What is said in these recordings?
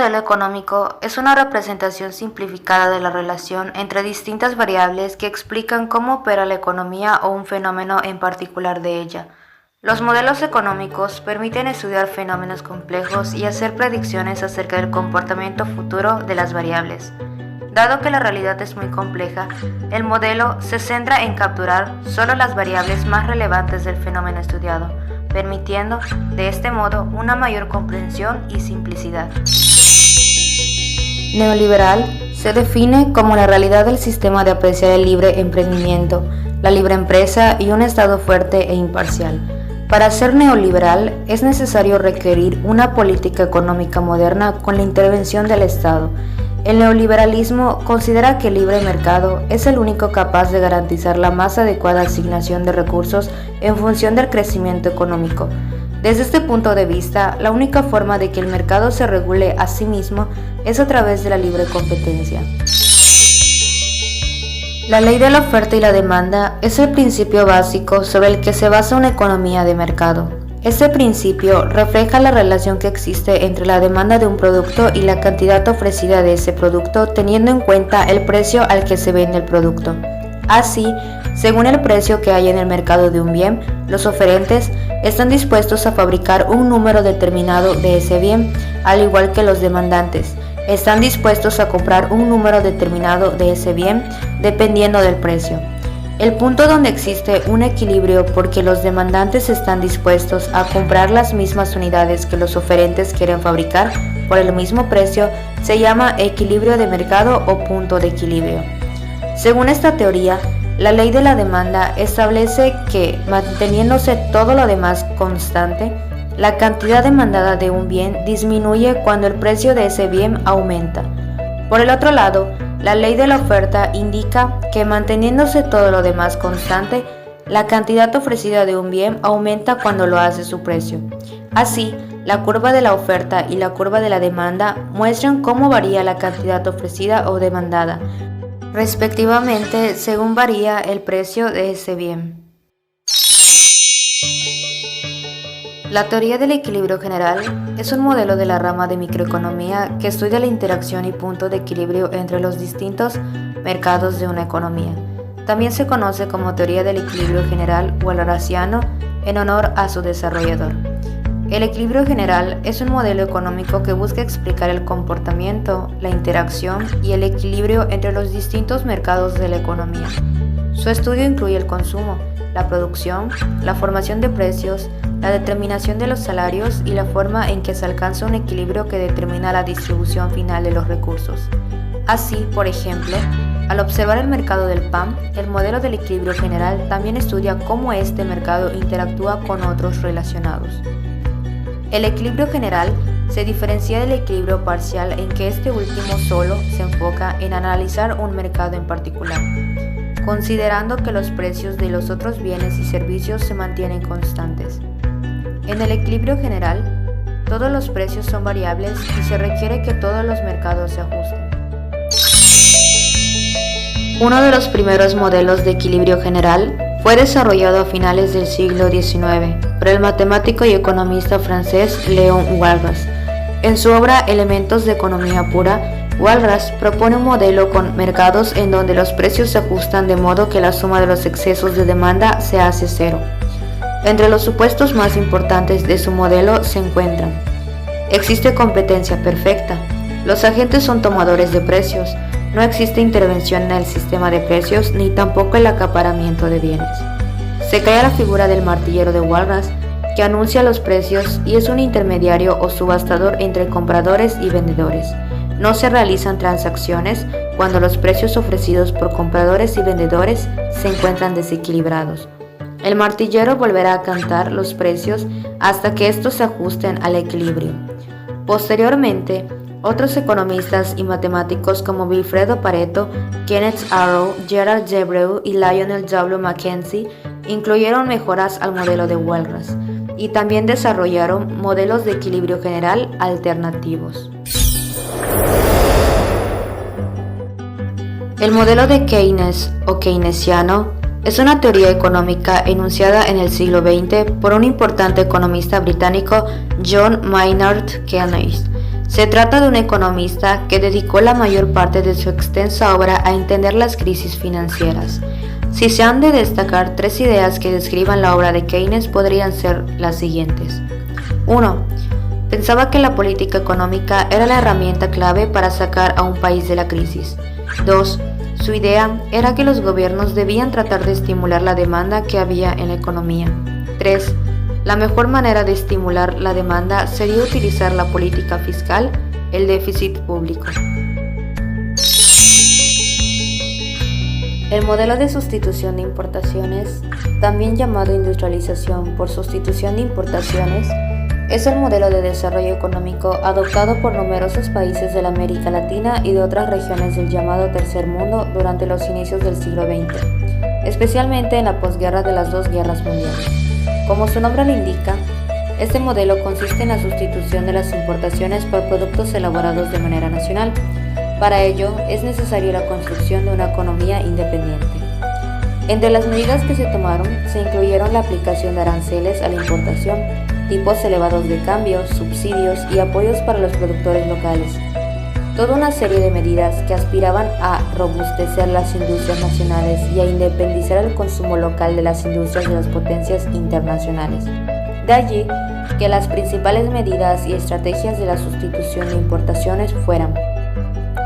modelo económico es una representación simplificada de la relación entre distintas variables que explican cómo opera la economía o un fenómeno en particular de ella. Los modelos económicos permiten estudiar fenómenos complejos y hacer predicciones acerca del comportamiento futuro de las variables. Dado que la realidad es muy compleja, el modelo se centra en capturar solo las variables más relevantes del fenómeno estudiado, permitiendo, de este modo, una mayor comprensión y simplicidad. Neoliberal se define como la realidad del sistema de apreciar el libre emprendimiento, la libre empresa y un Estado fuerte e imparcial. Para ser neoliberal es necesario requerir una política económica moderna con la intervención del Estado. El neoliberalismo considera que el libre mercado es el único capaz de garantizar la más adecuada asignación de recursos en función del crecimiento económico. Desde este punto de vista, la única forma de que el mercado se regule a sí mismo es a través de la libre competencia. La ley de la oferta y la demanda es el principio básico sobre el que se basa una economía de mercado. Este principio refleja la relación que existe entre la demanda de un producto y la cantidad ofrecida de ese producto, teniendo en cuenta el precio al que se vende el producto. Así, según el precio que hay en el mercado de un bien, los oferentes están dispuestos a fabricar un número determinado de ese bien, al igual que los demandantes están dispuestos a comprar un número determinado de ese bien, dependiendo del precio. El punto donde existe un equilibrio porque los demandantes están dispuestos a comprar las mismas unidades que los oferentes quieren fabricar por el mismo precio se llama equilibrio de mercado o punto de equilibrio. Según esta teoría, la ley de la demanda establece que, manteniéndose todo lo demás constante, la cantidad demandada de un bien disminuye cuando el precio de ese bien aumenta. Por el otro lado, la ley de la oferta indica que manteniéndose todo lo demás constante, la cantidad ofrecida de un bien aumenta cuando lo hace su precio. Así, la curva de la oferta y la curva de la demanda muestran cómo varía la cantidad ofrecida o demandada, respectivamente según varía el precio de ese bien. La teoría del equilibrio general es un modelo de la rama de microeconomía que estudia la interacción y punto de equilibrio entre los distintos mercados de una economía. También se conoce como teoría del equilibrio general o Walrasiano en honor a su desarrollador. El equilibrio general es un modelo económico que busca explicar el comportamiento, la interacción y el equilibrio entre los distintos mercados de la economía. Su estudio incluye el consumo, la producción, la formación de precios, la determinación de los salarios y la forma en que se alcanza un equilibrio que determina la distribución final de los recursos. Así, por ejemplo, al observar el mercado del pan, el modelo del equilibrio general también estudia cómo este mercado interactúa con otros relacionados. El equilibrio general se diferencia del equilibrio parcial en que este último solo se enfoca en analizar un mercado en particular, considerando que los precios de los otros bienes y servicios se mantienen constantes. En el equilibrio general, todos los precios son variables y se requiere que todos los mercados se ajusten. Uno de los primeros modelos de equilibrio general fue desarrollado a finales del siglo XIX por el matemático y economista francés Léon Walras. En su obra Elementos de economía pura, Walras propone un modelo con mercados en donde los precios se ajustan de modo que la suma de los excesos de demanda se hace cero. Entre los supuestos más importantes de su modelo se encuentran: existe competencia perfecta, los agentes son tomadores de precios, no existe intervención en el sistema de precios ni tampoco el acaparamiento de bienes. Se crea la figura del martillero de Walras, que anuncia los precios y es un intermediario o subastador entre compradores y vendedores. No se realizan transacciones cuando los precios ofrecidos por compradores y vendedores se encuentran desequilibrados. El martillero volverá a cantar los precios hasta que estos se ajusten al equilibrio. Posteriormente, otros economistas y matemáticos como Vilfredo Pareto, Kenneth Arrow, Gerald Devereux y Lionel W. Mackenzie incluyeron mejoras al modelo de Walras y también desarrollaron modelos de equilibrio general alternativos. El modelo de Keynes o keynesiano es una teoría económica enunciada en el siglo XX por un importante economista británico, John Maynard Keynes. Se trata de un economista que dedicó la mayor parte de su extensa obra a entender las crisis financieras. Si se han de destacar 3 ideas que describan la obra de Keynes, podrían ser las siguientes. 1. Pensaba que la política económica era la herramienta clave para sacar a un país de la crisis. 2. Su idea era que los gobiernos debían tratar de estimular la demanda que había en la economía. 3. La mejor manera de estimular la demanda sería utilizar la política fiscal, el déficit público. El modelo de sustitución de importaciones, también llamado industrialización por sustitución de importaciones, es el modelo de desarrollo económico adoptado por numerosos países de la América Latina y de otras regiones del llamado Tercer Mundo durante los inicios del siglo XX, especialmente en la posguerra de las 2 guerras mundiales. Como su nombre lo indica, este modelo consiste en la sustitución de las importaciones por productos elaborados de manera nacional. Para ello, es necesaria la construcción de una economía independiente. Entre las medidas que se tomaron, se incluyeron la aplicación de aranceles a la importación, tipos elevados de cambios, subsidios y apoyos para los productores locales. Toda una serie de medidas que aspiraban a robustecer las industrias nacionales y a independizar el consumo local de las industrias de las potencias internacionales. De allí que las principales medidas y estrategias de la sustitución de importaciones fueran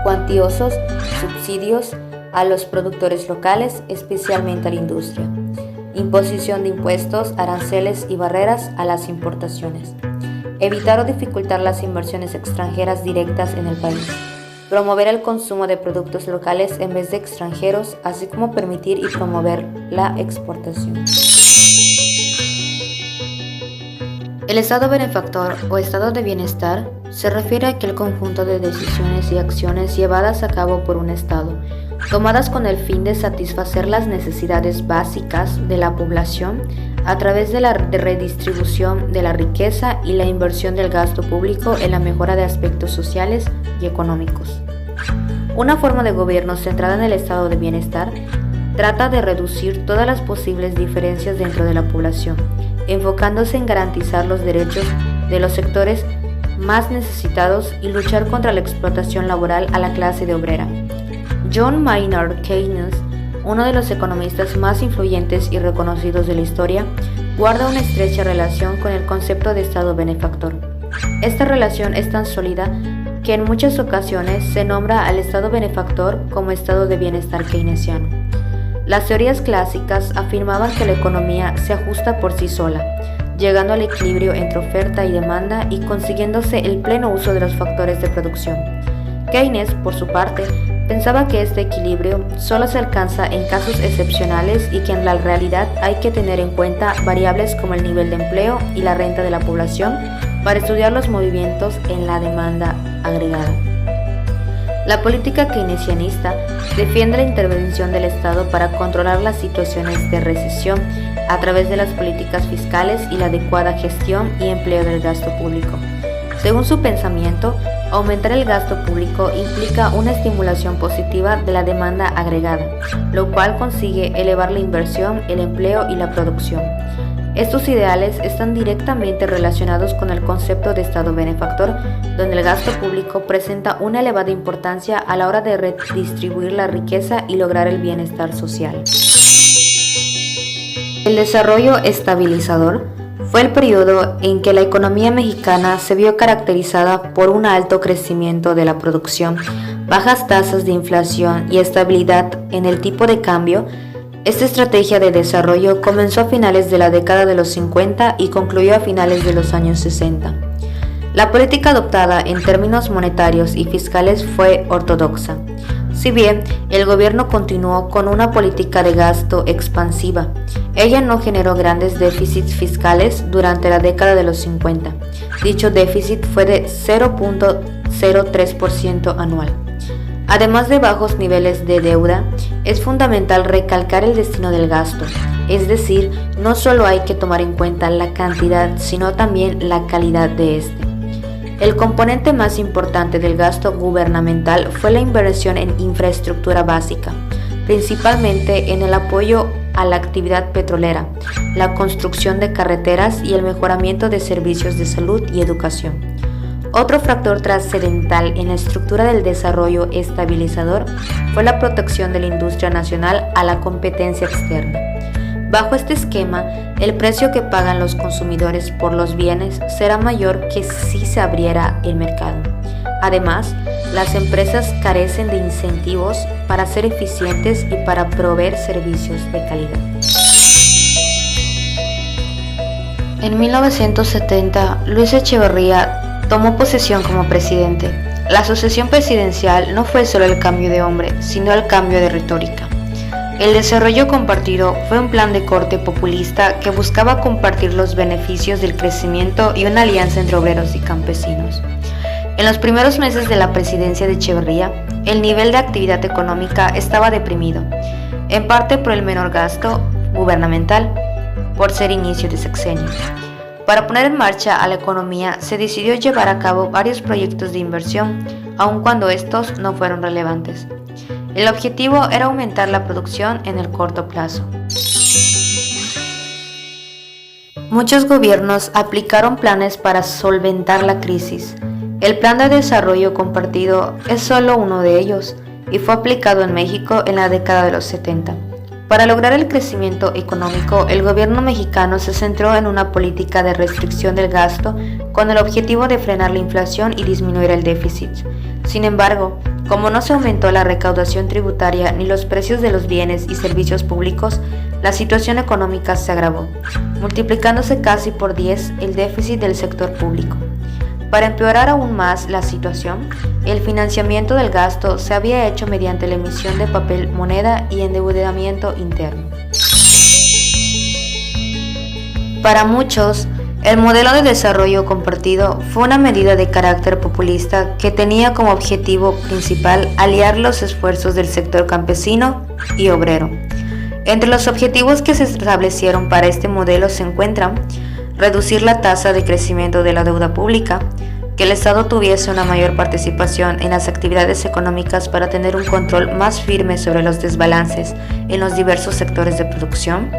cuantiosos subsidios a los productores locales, especialmente a la industria, imposición de impuestos, aranceles y barreras a las importaciones, evitar o dificultar las inversiones extranjeras directas en el país, promover el consumo de productos locales en vez de extranjeros, así como permitir y promover la exportación. El estado benefactor o estado de bienestar se refiere a aquel conjunto de decisiones y acciones llevadas a cabo por un estado, tomadas con el fin de satisfacer las necesidades básicas de la población a través de la redistribución de la riqueza y la inversión del gasto público en la mejora de aspectos sociales y económicos. Una forma de gobierno centrada en el estado de bienestar trata de reducir todas las posibles diferencias dentro de la población, enfocándose en garantizar los derechos de los sectores más necesitados y luchar contra la explotación laboral a la clase de obrera. John Maynard Keynes, uno de los economistas más influyentes y reconocidos de la historia, guarda una estrecha relación con el concepto de estado benefactor. Esta relación es tan sólida que en muchas ocasiones se nombra al estado benefactor como estado de bienestar keynesiano. Las teorías clásicas afirmaban que la economía se ajusta por sí sola, llegando al equilibrio entre oferta y demanda y consiguiéndose el pleno uso de los factores de producción. Keynes, por su parte, pensaba que este equilibrio solo se alcanza en casos excepcionales y que en la realidad hay que tener en cuenta variables como el nivel de empleo y la renta de la población para estudiar los movimientos en la demanda agregada. La política keynesianista defiende la intervención del Estado para controlar las situaciones de recesión a través de las políticas fiscales y la adecuada gestión y empleo del gasto público. Según su pensamiento, aumentar el gasto público implica una estimulación positiva de la demanda agregada, lo cual consigue elevar la inversión, el empleo y la producción. Estos ideales están directamente relacionados con el concepto de estado benefactor, donde el gasto público presenta una elevada importancia a la hora de redistribuir la riqueza y lograr el bienestar social. El desarrollo estabilizador fue el periodo en que la economía mexicana se vio caracterizada por un alto crecimiento de la producción, bajas tasas de inflación y estabilidad en el tipo de cambio. Esta estrategia de desarrollo comenzó a finales de la década de los 50 y concluyó a finales de los años 60. La política adoptada en términos monetarios y fiscales fue ortodoxa. Si bien el gobierno continuó con una política de gasto expansiva, ella no generó grandes déficits fiscales durante la década de los 50. Dicho déficit fue de 0.03% anual. Además de bajos niveles de deuda, es fundamental recalcar el destino del gasto, es decir, no solo hay que tomar en cuenta la cantidad, sino también la calidad de este. El componente más importante del gasto gubernamental fue la inversión en infraestructura básica, principalmente en el apoyo a la actividad petrolera, la construcción de carreteras y el mejoramiento de servicios de salud y educación. Otro factor trascendental en la estructura del desarrollo estabilizador fue la protección de la industria nacional a la competencia externa. Bajo este esquema, el precio que pagan los consumidores por los bienes será mayor que si se abriera el mercado. Además, las empresas carecen de incentivos para ser eficientes y para proveer servicios de calidad. En 1970, Luis Echeverría tomó posesión como presidente. La sucesión presidencial no fue solo el cambio de hombre, sino el cambio de retórica. El desarrollo compartido fue un plan de corte populista que buscaba compartir los beneficios del crecimiento y una alianza entre obreros y campesinos. En los primeros meses de la presidencia de Echeverría, el nivel de actividad económica estaba deprimido, en parte por el menor gasto gubernamental, por ser inicio de sexenio. Para poner en marcha a la economía, se decidió llevar a cabo varios proyectos de inversión, aun cuando estos no fueron relevantes. El objetivo era aumentar la producción en el corto plazo. Muchos gobiernos aplicaron planes para solventar la crisis. El Plan de Desarrollo Compartido es solo uno de ellos y fue aplicado en México en la década de los 70. Para lograr el crecimiento económico, el gobierno mexicano se centró en una política de restricción del gasto con el objetivo de frenar la inflación y disminuir el déficit. Sin embargo, como no se aumentó la recaudación tributaria ni los precios de los bienes y servicios públicos, la situación económica se agravó, multiplicándose casi por 10 el déficit del sector público. Para empeorar aún más la situación, el financiamiento del gasto se había hecho mediante la emisión de papel moneda y endeudamiento interno. Para muchos, el modelo de desarrollo compartido fue una medida de carácter populista que tenía como objetivo principal aliar los esfuerzos del sector campesino y obrero. Entre los objetivos que se establecieron para este modelo se encuentran reducir la tasa de crecimiento de la deuda pública, que el Estado tuviese una mayor participación en las actividades económicas para tener un control más firme sobre los desbalances en los diversos sectores de producción,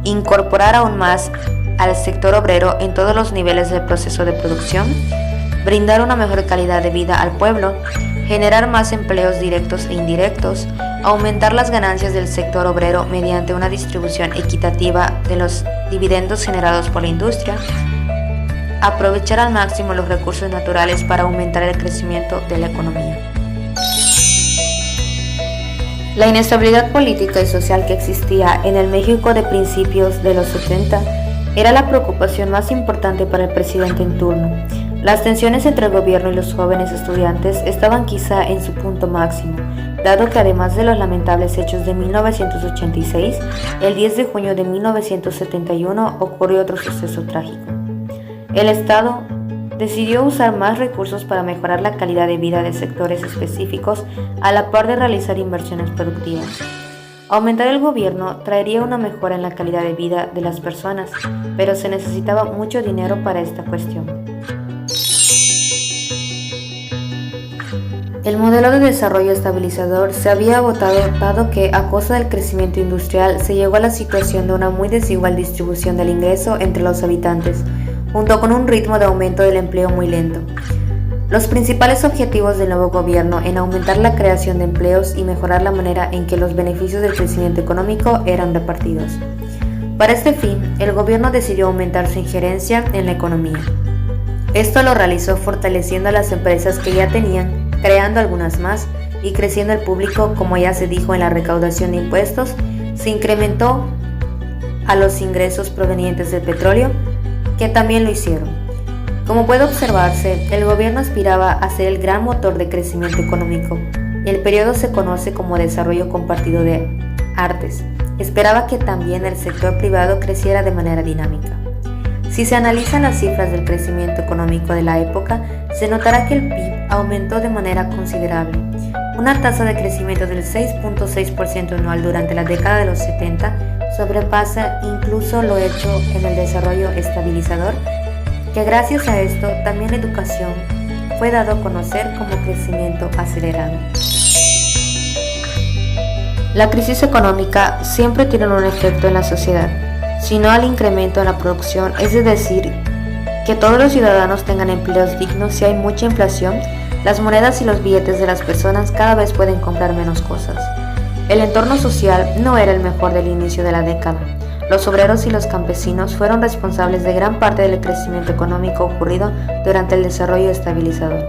incorporar aún más al sector obrero en todos los niveles del proceso de producción, brindar una mejor calidad de vida al pueblo, generar más empleos directos e indirectos, aumentar las ganancias del sector obrero mediante una distribución equitativa de los dividendos generados por la industria, aprovechar al máximo los recursos naturales para aumentar el crecimiento de la economía. La inestabilidad política y social que existía en el México de principios de los 70 era la preocupación más importante para el presidente en turno. Las tensiones entre el gobierno y los jóvenes estudiantes estaban quizá en su punto máximo, dado que además de los lamentables hechos de 1986, el 10 de junio de 1971 ocurrió otro suceso trágico. El Estado decidió usar más recursos para mejorar la calidad de vida de sectores específicos a la par de realizar inversiones productivas. Aumentar el gobierno traería una mejora en la calidad de vida de las personas, pero se necesitaba mucho dinero para esta cuestión. El modelo de desarrollo estabilizador se había agotado dado que, a costa del crecimiento industrial, se llegó a la situación de una muy desigual distribución del ingreso entre los habitantes, junto con un ritmo de aumento del empleo muy lento. Los principales objetivos del nuevo gobierno en aumentar la creación de empleos y mejorar la manera en que los beneficios del crecimiento económico eran repartidos. Para este fin, el gobierno decidió aumentar su injerencia en la economía. Esto lo realizó fortaleciendo a las empresas que ya tenían, creando algunas más y creciendo el público, como ya se dijo en la recaudación de impuestos. Se incrementó a los ingresos provenientes del petróleo, que también lo hicieron. Como puede observarse, el gobierno aspiraba a ser el gran motor de crecimiento económico. El periodo se conoce como desarrollo compartido de artes. Esperaba que también el sector privado creciera de manera dinámica. Si se analizan las cifras del crecimiento económico de la época, se notará que el PIB aumentó de manera considerable. Una tasa de crecimiento del 6.6% anual durante la década de los 70 sobrepasa incluso lo hecho en el desarrollo estabilizador, que gracias a esto también la educación fue dado a conocer como crecimiento acelerado. La crisis económica siempre tiene un efecto en la sociedad, sino al incremento en la producción, es decir, que todos los ciudadanos tengan empleos dignos. Si hay mucha inflación, las monedas y los billetes de las personas cada vez pueden comprar menos cosas. El entorno social no era el mejor del inicio de la década. Los obreros y los campesinos fueron responsables de gran parte del crecimiento económico ocurrido durante el desarrollo estabilizador.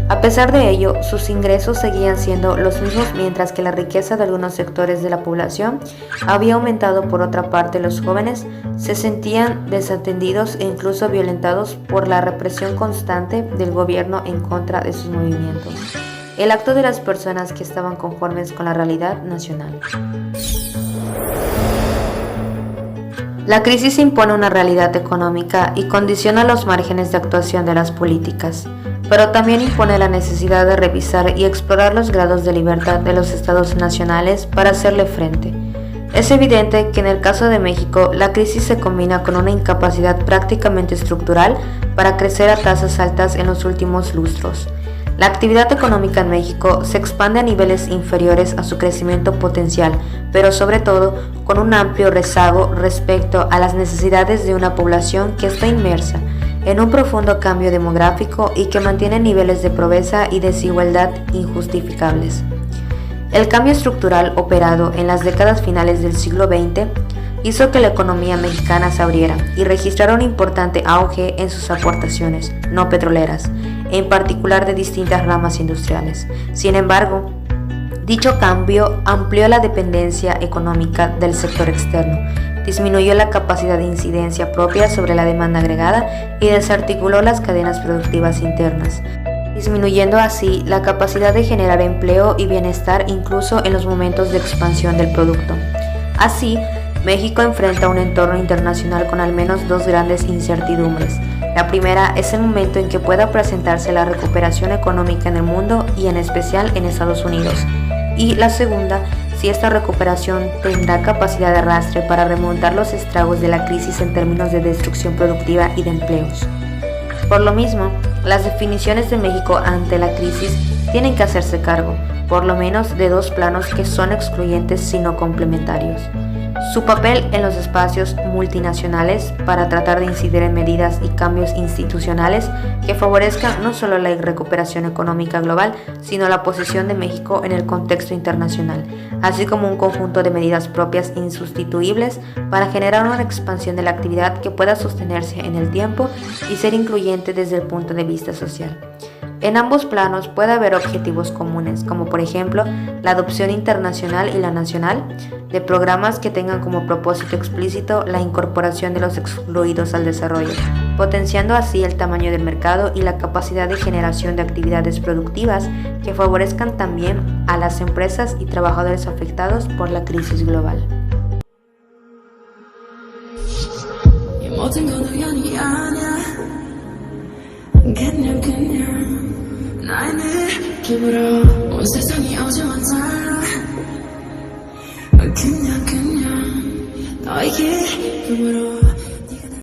A pesar de ello, sus ingresos seguían siendo los mismos, mientras que la riqueza de algunos sectores de la población había aumentado. Por otra parte, los jóvenes se sentían desatendidos e incluso violentados por la represión constante del gobierno en contra de sus movimientos, el acto de las personas que estaban conformes con la realidad nacional. La crisis impone una realidad económica y condiciona los márgenes de actuación de las políticas, pero también impone la necesidad de revisar y explorar los grados de libertad de los estados nacionales para hacerle frente. Es evidente que en el caso de México, la crisis se combina con una incapacidad prácticamente estructural para crecer a tasas altas en los últimos lustros. La actividad económica en México se expande a niveles inferiores a su crecimiento potencial, pero sobre todo con un amplio rezago respecto a las necesidades de una población que está inmersa en un profundo cambio demográfico y que mantiene niveles de pobreza y desigualdad injustificables. El cambio estructural operado en las décadas finales del siglo XX hizo que la economía mexicana se abriera y registrara un importante auge en sus aportaciones no petroleras, en particular de distintas ramas industriales. Sin embargo, dicho cambio amplió la dependencia económica del sector externo, disminuyó la capacidad de incidencia propia sobre la demanda agregada y desarticuló las cadenas productivas internas, disminuyendo así la capacidad de generar empleo y bienestar incluso en los momentos de expansión del producto. Así, México enfrenta un entorno internacional con al menos dos grandes incertidumbres. La primera es el momento en que pueda presentarse la recuperación económica en el mundo y en especial en Estados Unidos. Y la segunda, si esta recuperación tendrá capacidad de arrastre para remontar los estragos de la crisis en términos de destrucción productiva y de empleos. Por lo mismo, las definiciones de México ante la crisis tienen que hacerse cargo, por lo menos, de dos planos que son excluyentes sino complementarios. Su papel en los espacios multinacionales para tratar de incidir en medidas y cambios institucionales que favorezcan no solo la recuperación económica global, sino la posición de México en el contexto internacional, así como un conjunto de medidas propias insustituibles para generar una expansión de la actividad que pueda sostenerse en el tiempo y ser incluyente desde el punto de vista social. En ambos planos puede haber objetivos comunes, como por ejemplo la adopción internacional y la nacional de programas que tengan como propósito explícito la incorporación de los excluidos al desarrollo, potenciando así el tamaño del mercado y la capacidad de generación de actividades productivas que favorezcan también a las empresas y trabajadores afectados por la crisis global. 나의 느낌으로 온 세상이 어제와 달라 그냥 너의 기쁨으로